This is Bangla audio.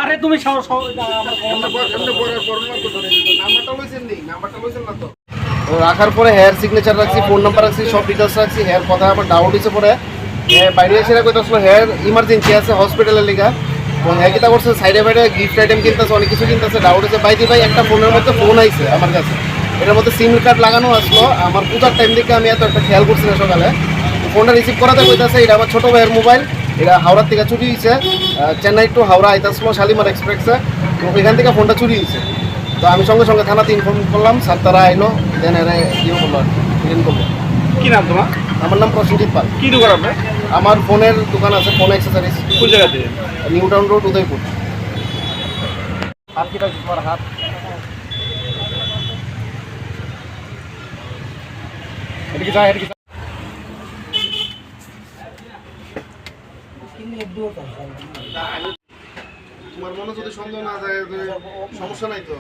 আরে তুমি রাখার পরে হেয়ার সিগনেচার রাখছি, ফোন নাম্বার রাখছি, সব ডিটেলস রাখছি। হেয়ার কথা আমার ডাউট হয়েছে পরে বাইরে এসে কইতে আসলো হেয়ার ইমার্জেন্সি আছে হসপিটালের লিগা। হ্যাঁ কিতা করছে সাইডে বাইরে গিফট আইটেম কিনতেছে, অনেক কিছু কিনতেছে। ডাউট হয়েছে বাইদি ভাই একটা ফোনের মধ্যে ফোন আইছে আমার কাছে, এটার মধ্যে সিম কার্ড লাগানো আসলো। আমার পূজার টাইম দিকে আমি এত একটা খেয়াল করছি না সকালে। ফোনটা রিসিভ করাতে কইতাছে এটা আমার ছোটো ভাইয়ের মোবাইল, এটা হাওড়ার থেকে চুরি হয়েছে, চেন্নাই টু হাওড়া আইতাছিল শালিমার এক্সপ্রেসে, তো এখান থেকে ফোনটা চুরি হয়েছে। তো আমি সঙ্গে সঙ্গে থানাতে ইনফর্ম করলাম, স্যার তারা আইলো, দেন এরা ইয়ে করলো আর কি করলো। কি নাম তোমার? আমার নাম প্রসেনজিৎ পাল। কি দোকান আপনার? আমার ফোনের দোকান আছে, ফোন অ্যাক্সেসরিজ। কোন জায়গাতে? New town road, Udaipur. হাত কি পাইছি তোমার হাত? এদিকে যা, এদিকে যা। তোমার মনে যদি সন্দেহ না যায় সমস্যা নাই তো।